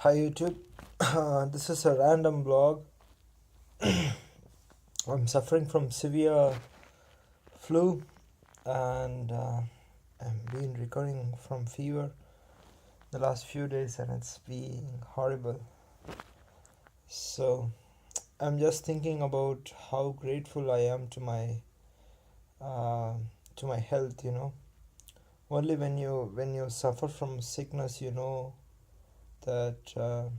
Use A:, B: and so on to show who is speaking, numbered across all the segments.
A: Hi YouTube. This is a random blog. I'm suffering from severe flu and I've been recovering from fever the last few days and it's been horrible. So I'm just thinking about how grateful I am uh, to my health. Only when you suffer from sickness, you know that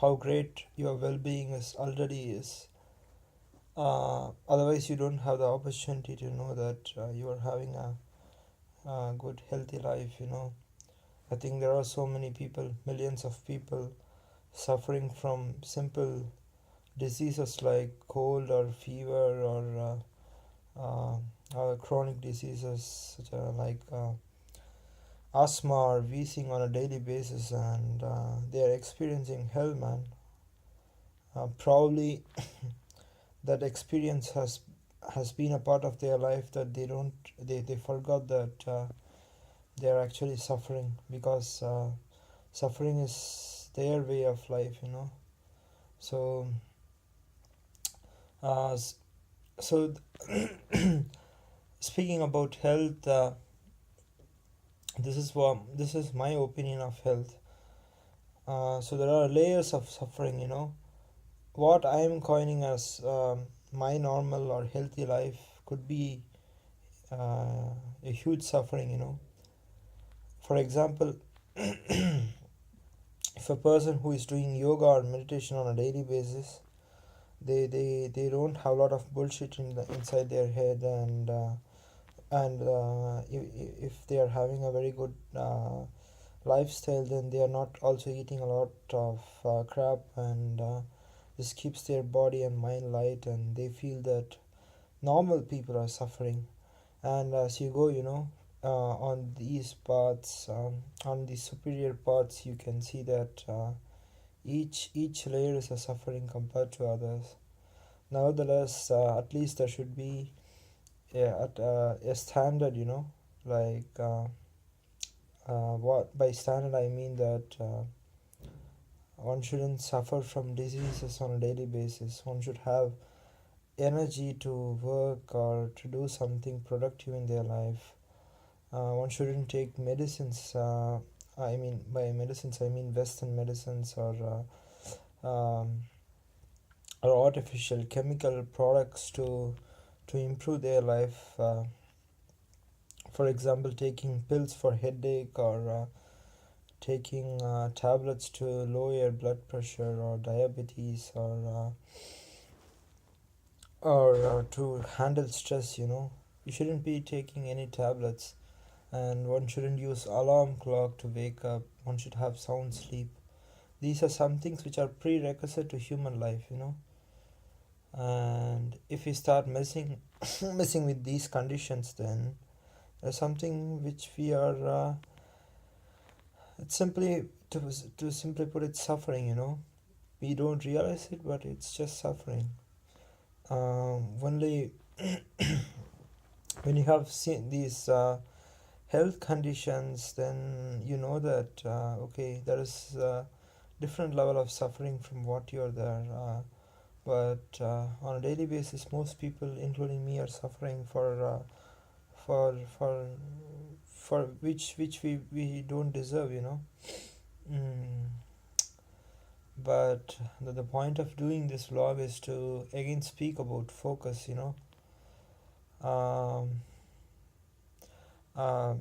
A: how great your well-being is already is. Otherwise, you don't have the opportunity to know that you are having a good, healthy life. I think there are so many people, millions of people, suffering from simple diseases like cold or fever or chronic diseases such like asthma or wheezing on a daily basis, and they are experiencing hell, man. Probably that experience has been a part of their life that they forgot that they are actually suffering because suffering is their way of life. So uh, s- so speaking about health, this is my opinion of health. So there are layers of suffering. What I am coining as my normal or healthy life could be a huge suffering. For example, if a person who is doing yoga or meditation on a daily basis, they don't have a lot of bullshit inside their head, and if they are having a very good lifestyle, then they are not also eating a lot of crap, and this keeps their body and mind light, and they feel that normal people are suffering. And as you go, on these paths, on the superior paths, you can see that each layer is a suffering compared to others. Nevertheless, at least there should be a standard. Like what by standard I mean that one shouldn't suffer from diseases on a daily basis. One should have energy to work or to do something productive in their life. One shouldn't take medicines. I mean, by medicines, I mean Western medicines or artificial chemical products to improve their life. For example, taking pills for headache or taking tablets to lower your blood pressure or diabetes or to handle stress. You shouldn't be taking any tablets, and one shouldn't use alarm clock to wake up. One should have sound sleep. These are some things which are prerequisite to human life. And if we start messing messing with these conditions, then there's something which we are it's simply to simply put it, suffering. We don't realize it, but it's just suffering. Only when you have seen these health conditions, then you know that okay, there is different level of suffering from what you're there. But on a daily basis, most people, including me, are suffering for for for which we don't deserve. Mm. But the point of doing this vlog is to again speak about focus. Um, uh,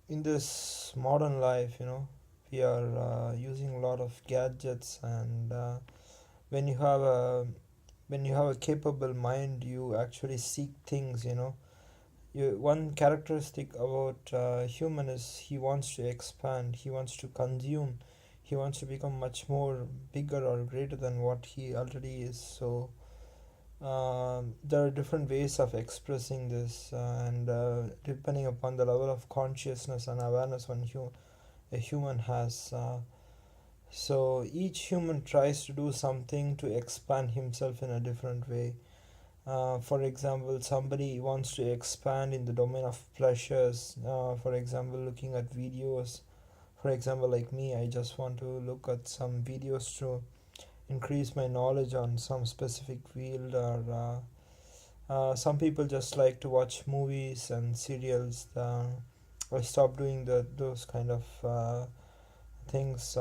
A: in this modern life, we are using a lot of gadgets, and when you have a when you have a capable mind, you actually seek things. One characteristic about human is he wants to expand, he wants to consume, he wants to become much more bigger or greater than what he already is. So there are different ways of expressing this, and depending upon the level of consciousness and awareness a human has. So each human tries to do something to expand himself in a different way. For example, somebody wants to expand in the domain of pleasures. For example, looking at videos For example, like me, I just want to look at some videos to increase my knowledge on some specific field, or some people just like to watch movies and serials. I stopped doing those kind of things.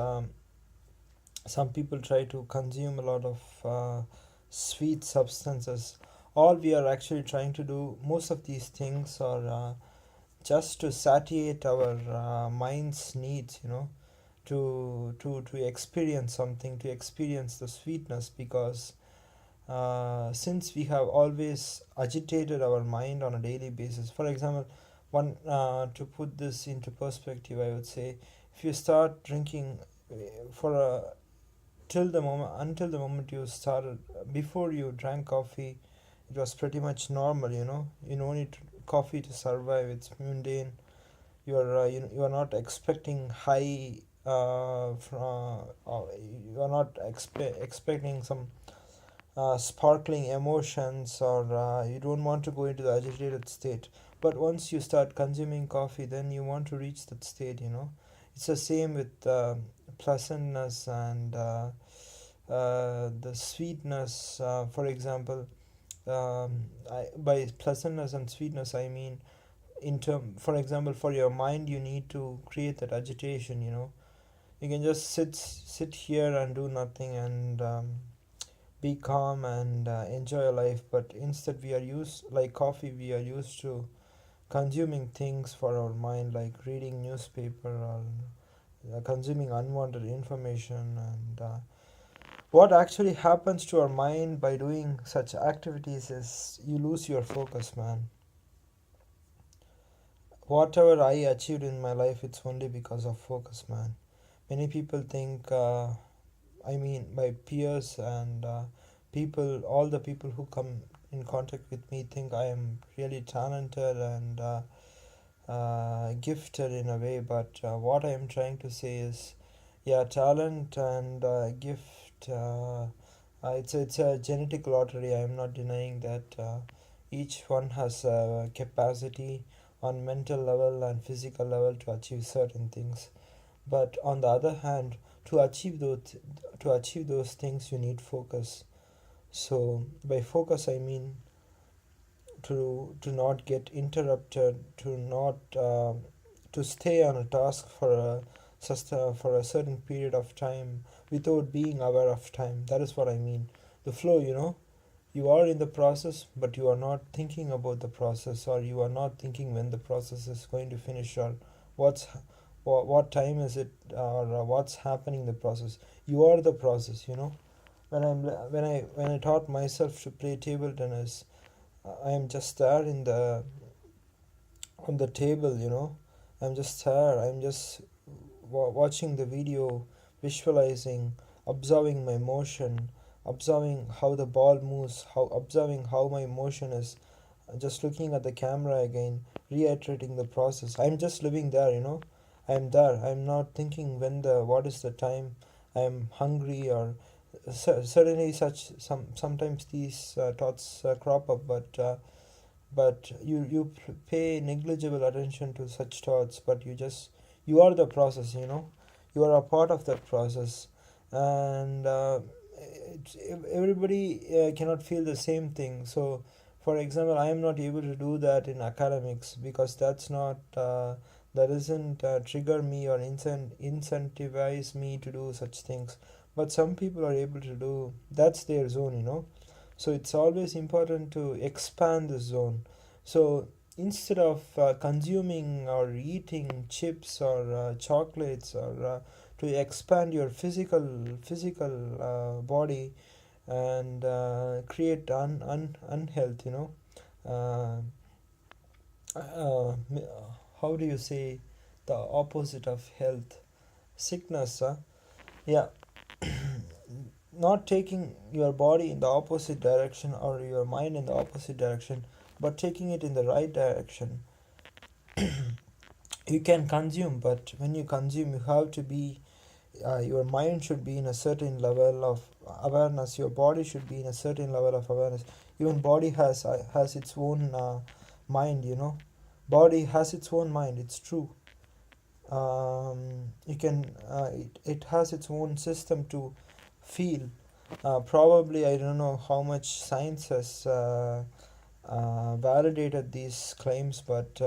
A: Some people try to consume a lot of sweet substances. All we are actually trying to do, most of these things are just to satiate our mind's needs, to experience something, to experience the sweetness, because since we have always agitated our mind on a daily basis. For example, one to put this into perspective, I would say, if you start drinking for a till the moment until the moment you started, before you drank coffee, it was pretty much normal. You don't need coffee to survive, it's mundane. You are not expecting high from you are not expecting some sparkling emotions, or you don't want to go into the agitated state. But once you start consuming coffee, then you want to reach that state. It's the same with pleasantness and the sweetness. For example, by pleasantness and sweetness, I mean, for example, for your mind, you need to create that agitation. You can just sit here and do nothing, and be calm and enjoy your life. But instead, we are used, like coffee, we are used to consuming things for our mind, like reading newspaper, or consuming unwanted information. And what actually happens to our mind by doing such activities is you lose your focus, man. Whatever I achieved in my life, it's only because of focus, man. Many people think, I mean, my peers and all the people who come in contact with me think I am really talented and gifted in a way. But what I am trying to say is, yeah, talent and gift. It's a genetic lottery. I am not denying that. Each one has a capacity on mental level and physical level to achieve certain things. But on the other hand, to achieve those things, you need focus. So by focus, I mean to not get interrupted, to not to stay on a task for for a certain period of time without being aware of time. That is what I mean. The flow, you are in the process, but you are not thinking about the process, or you are not thinking when the process is going to finish, or what's what time is it, or what's happening in the process. You are the process. When I taught myself to play table tennis, I am just there in the on the table. I'm just there. I'm just watching the video, visualizing, observing my motion, observing how the ball moves, how observing how my motion is, just looking at the camera again, reiterating the process. I'm just living there. I'm there. I'm not thinking what is the time. I'm hungry, or certainly sometimes these thoughts crop up, but you pay negligible attention to such thoughts. But you are the process. You are a part of that process. And everybody cannot feel the same thing. So for example, I am not able to do that in academics, because that doesn't trigger me or incentivize me to do such things. But some people are able to do, that's their zone. So it's always important to expand the zone. So instead of consuming or eating chips or chocolates, or to expand your physical body, and create unhealth, uh, how do you say the opposite of health? Sickness, huh? Yeah. Not taking your body in the opposite direction, or your mind in the opposite direction, but taking it in the right direction. You can consume, but when you consume, you have to be your mind should be in a certain level of awareness. Your body should be in a certain level of awareness. Even body has its own mind. Body has its own mind, it's true. You can it has its own system to feel. Probably I don't know how much science has validated these claims, but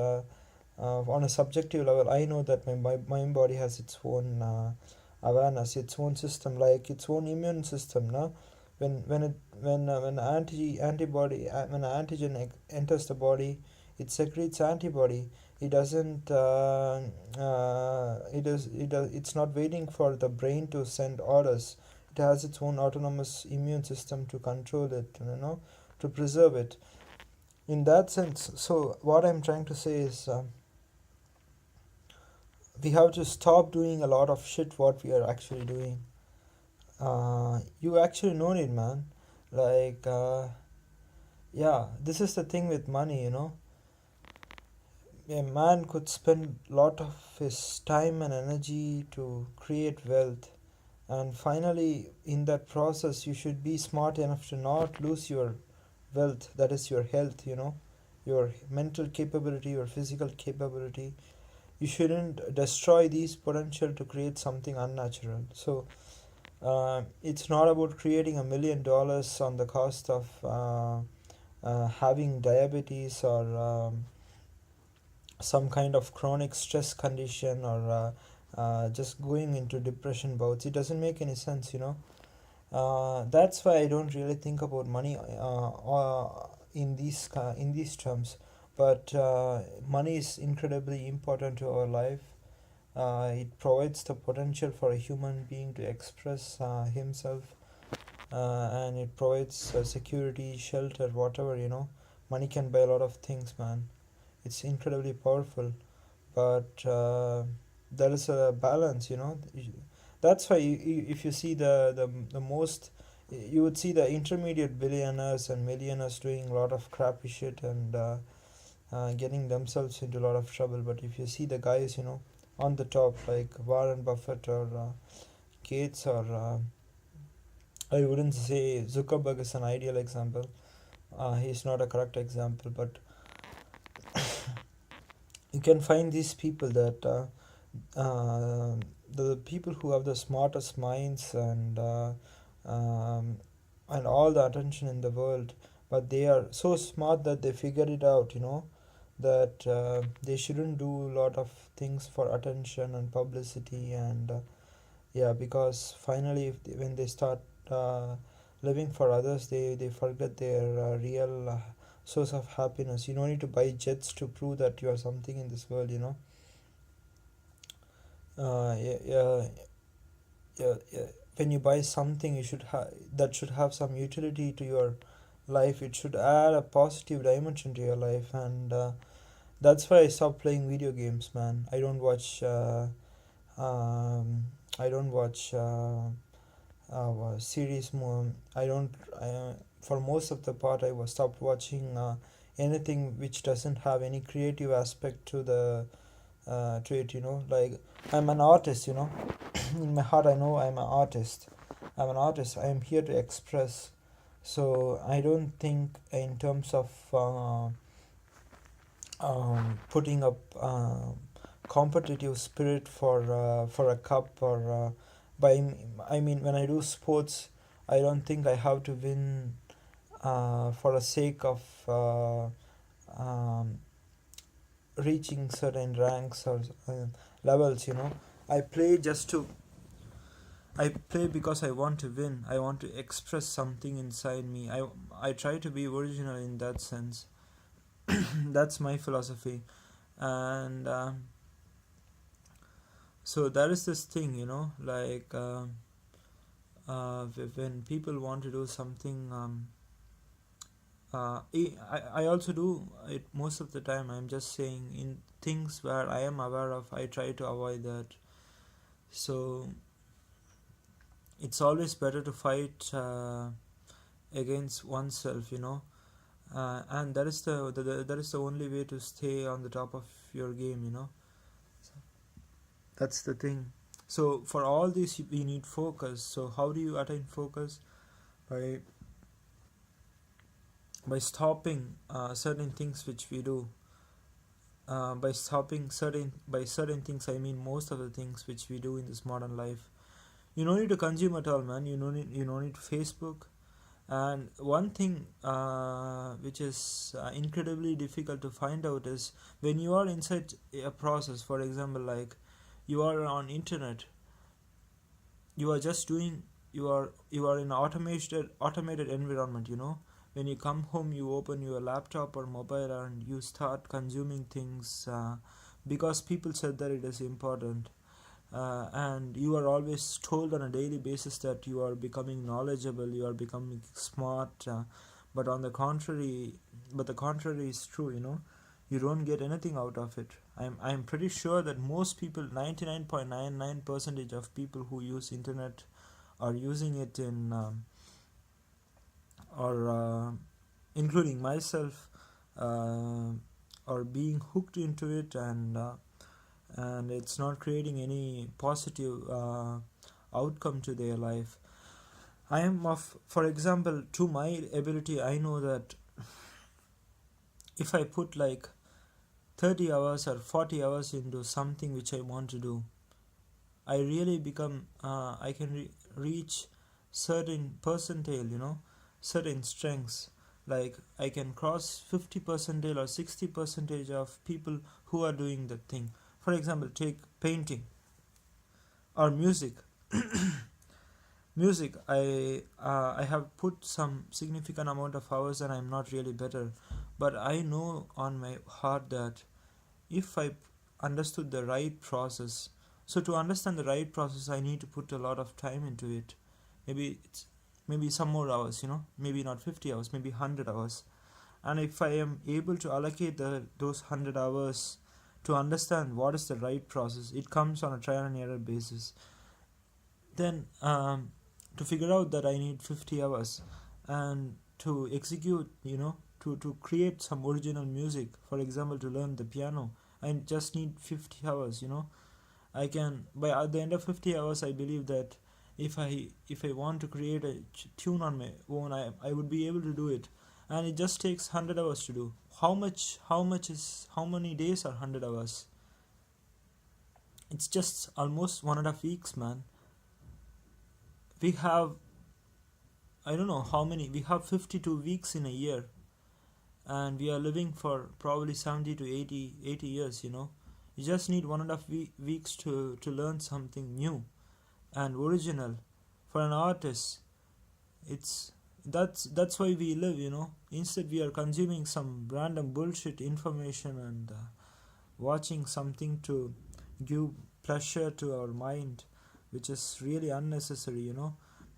A: on a subjective level, I know that my mind body has its own awareness, its own system, like its own immune system. No, when antibody when an antigen enters the body, it secretes antibody. It doesn't. It's not waiting for the brain to send orders. It has its own autonomous immune system to control it. To preserve it. In that sense, so what I'm trying to say is. We have to stop doing a lot of shit what we are actually doing. You actually know it, man. Like, yeah, this is the thing with money. A man could spend a lot of his time and energy to create wealth, and finally, in that process, you should be smart enough to not lose your wealth, that is your health, your mental capability, your physical capability. You shouldn't destroy these potential to create something unnatural. So it's not about creating $1 million on the cost of having diabetes or some kind of chronic stress condition or just going into depression bouts. It doesn't make any sense. That's why I don't really think about money in these terms. But money is incredibly important to our life. It provides the potential for a human being to express himself, and it provides security, shelter, whatever. Money can buy a lot of things, man. It's incredibly powerful, but there is a balance. That's why if you see the most, you would see the intermediate billionaires and millionaires doing a lot of crappy shit and getting themselves into a lot of trouble. But if you see the guys, on the top, like Warren Buffett or Gates, or I wouldn't say Zuckerberg is an ideal example. He's not a correct example, but you can find these people that the people who have the smartest minds um, and all the attention in the world, but they are so smart that they figured it out. That they shouldn't do a lot of things for attention and publicity, and yeah, because finally when they start uh, living for others, they forget their real source of happiness. You don't need to buy jets to prove that you are something in this world. Yeah, yeah, yeah, yeah. When you buy something, you should have that should have some utility to your life. It should add a positive dimension to your life, and that's why I stopped playing video games, man. Um, I don't watch series more. I don't. For most of the part, I was stopped watching anything which doesn't have any creative aspect to it. Like I'm an artist. In my heart, I know I'm an artist. I'm an artist. I'm here to express. So I don't think in terms of putting up competitive spirit for a cup or by I mean when I do sports, I don't think I have to win for the sake of um, reaching certain ranks or levels. I play just to I play because I want to win. I want to express something inside me. I try to be original in that sense. That's my philosophy. And so there is this thing, like when people want to do something, I also do it most of the time. I'm just saying in things where I am aware of, I try to avoid that. So it's always better to fight against oneself. And that is the only way to stay on the top of your game. That's the thing. So for all this, we need focus. So how do you attain focus? By by stopping certain things which we do. by certain things, I mean most of the things which we do in this modern life. You don't need to consume at all, man. You don't need Facebook. And one thing which is incredibly difficult to find out is when you are inside a process. For example, like you are on internet, you are just doing you are in automated environment. When you come home, you open your laptop or mobile and you start consuming things because people said that it is important, and you are always told on a daily basis that you are becoming knowledgeable, you are becoming smart, but on the contrary but the contrary is true. You don't get anything out of it. I'm pretty sure that most people, 99.99% of people who use internet are using it in or including myself, uh, are being hooked into it, and it's not creating any positive outcome to their life. I am of For example, to my ability, I know that if I put like 30 hours or 40 hours into something which I want to do, I really become I can reach certain percentile, certain strengths. Like I can cross 50 percentile or 60 percentage of people who are doing that thing. For example, take painting or music. Music, I have put some significant amount of hours and I'm not really better, but I know on my heart that if I understood the right process. So to understand the right process, I need to put a lot of time into it. Maybe it's maybe some more hours, maybe not 50 hours, maybe 100 hours. And if I am able to allocate those 100 hours to understand what is the right process, it comes on a trial and error basis. Then to figure out that I need 50 hours and to execute, to create some original music, for example, to learn the piano, I just need 50 hours. I can, by at the end of 50 hours, I believe that if I want to create a tune on my own, I would be able to do it. And it just takes 100 hours to do. How many days are 100 hours? It's just almost 1.5 weeks, man. We have, I don't know how many, we have 52 weeks in a year, and we are living for probably 70 to 80 years. You just need 1.5 weeks to learn something new and original. For an artist, it's that's why we live. Instead, we are consuming some random bullshit information and watching something to give pleasure to our mind, which is really unnecessary.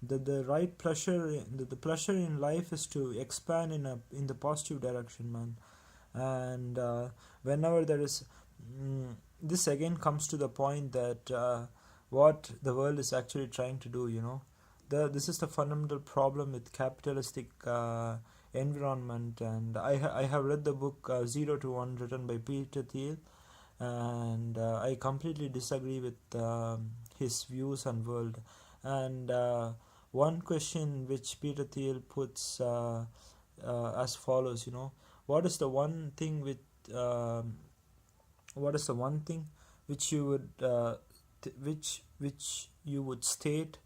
A: The right pleasure, the pleasure in life is to expand in the positive direction, man. And whenever there is this again comes to the point that what the world is actually trying to do. This is the fundamental problem with capitalistic environment. And I have read the book Zero to One, written by Peter Thiel, and I completely disagree with his views on world. And one question which Peter Thiel puts as follows. What is the one thing with what is the one thing which you would which you would state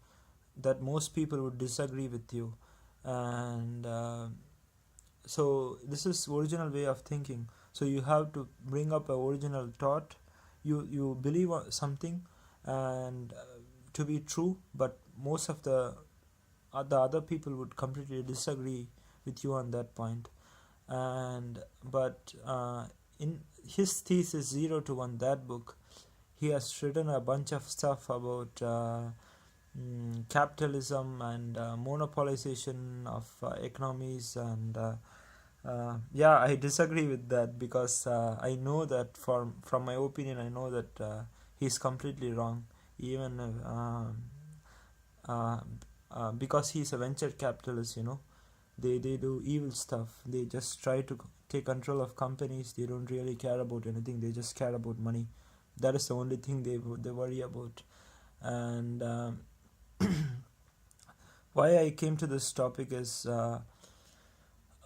A: that most people would disagree with you? And so this is original way of thinking. So you have to bring up a original thought. You believe something and to be true, but most of the other people would completely disagree with you on that point. And but in his thesis Zero to One, that book, he has written a bunch of stuff about capitalism and monopolization of economies. And yeah, I disagree with that because I know that from my opinion, I know that he's completely wrong. Even uh, because he's a venture capitalist, they do evil stuff. They just try to take control of companies. They don't really care about anything. They just care about money. That is the only thing they worry about. And why I came to this topic is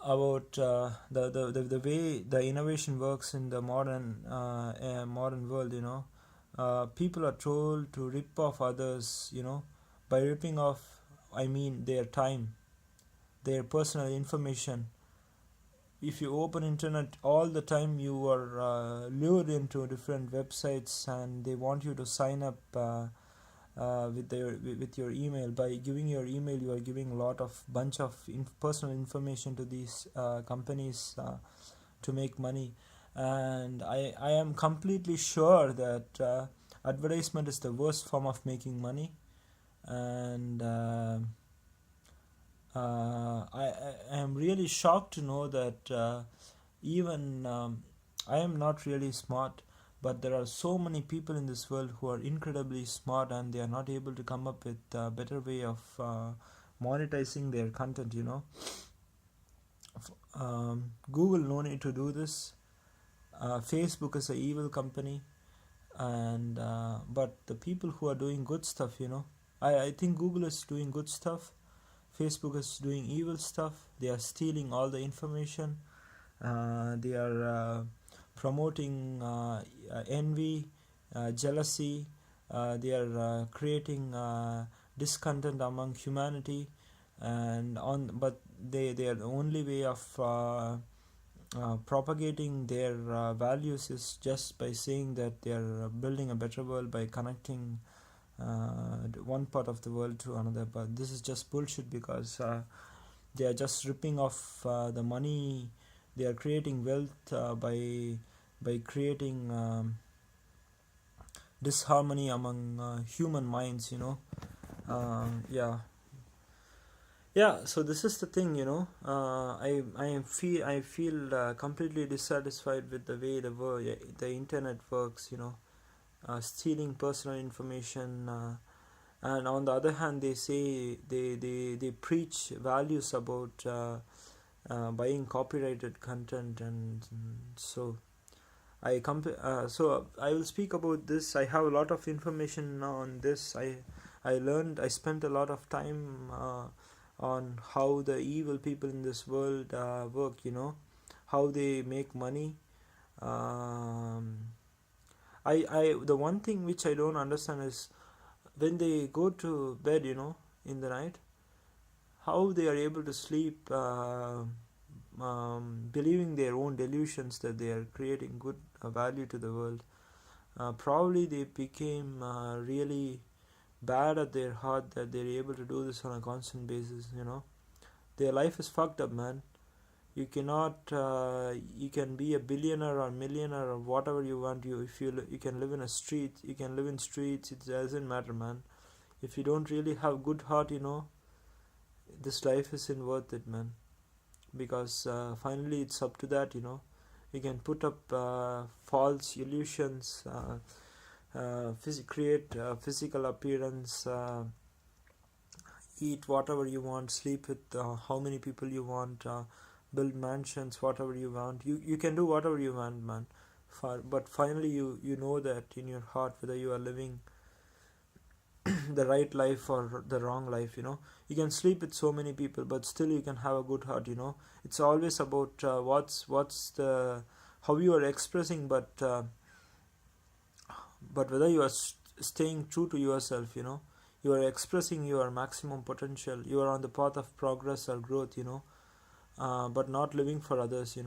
A: about the way the innovation works in the modern world. People are told to rip off others. By ripping off, I mean their time, their personal information. If you open internet all the time, you are lured into different websites, and they want you to sign up with your email. By giving your email, you are giving a lot of bunch of personal information to these companies to make money. And I am completely sure that advertisement is the worst form of making money. And I am really shocked to know that even I am not really smart, but there are so many people in this world who are incredibly smart, and they are not able to come up with a better way of monetizing their content. Google no need to do this. Facebook is a evil company, and but the people who are doing good stuff, I think Google is doing good stuff. Facebook is doing evil stuff. They are stealing all the information. They are promoting envy, jealousy. They are creating discontent among humanity, and but they are the only way of propagating their values is just by saying that they are building a better world by connecting one part of the world to another. But this is just bullshit, because they are just ripping off the money. They are creating wealth by creating disharmony among human minds. Yeah. So this is the thing. I feel completely dissatisfied with the way the internet works. Stealing personal information, and on the other hand, they say they preach values about buying copyrighted content. And so I will speak about this. I have a lot of information on this. I spent a lot of time on how the evil people in this world work, how they make money. um, the one thing which I don't understand is, when they go to bed, in the night, how they are able to sleep, believing their own delusions that they are creating good value to the world. Probably they became really bad at their heart that they're able to do this on a constant basis. Their life is fucked up, man. You cannot you can be a billionaire or millionaire or whatever you want. You can live in a street, you can live in streets. It doesn't matter, man. If you don't really have good heart, this life isn't worth it, man. Because finally it's up to that. You can put up false illusions, create physical appearance, eat whatever you want, sleep with how many people you want, build mansions, whatever you want. You can do whatever you want, man. But finally you know that in your heart whether you are living the right life or the wrong life. You can sleep with so many people, but still you can have a good heart. It's always about what's the how you are expressing, but whether you are staying true to yourself. You are expressing your maximum potential. You are on the path of progress or growth. But not living for others.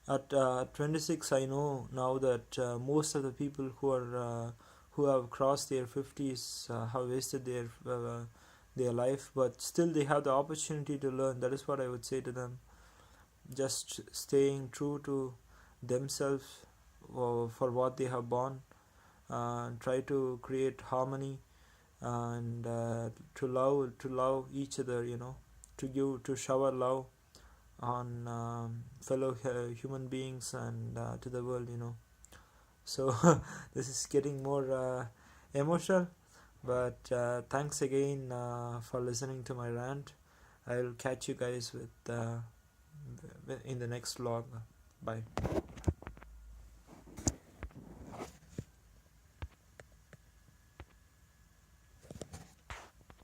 A: At 26, I know now that most of the people who have crossed their 50s have wasted their life, but still they have the opportunity to learn. That is what I would say to them. Just staying true to themselves for what they have born, try to create harmony, and to love each other. To shower love on fellow human beings, and to the world. So this is getting more emotional, but thanks again for listening to my rant. I'll catch you guys in the next vlog. Bye.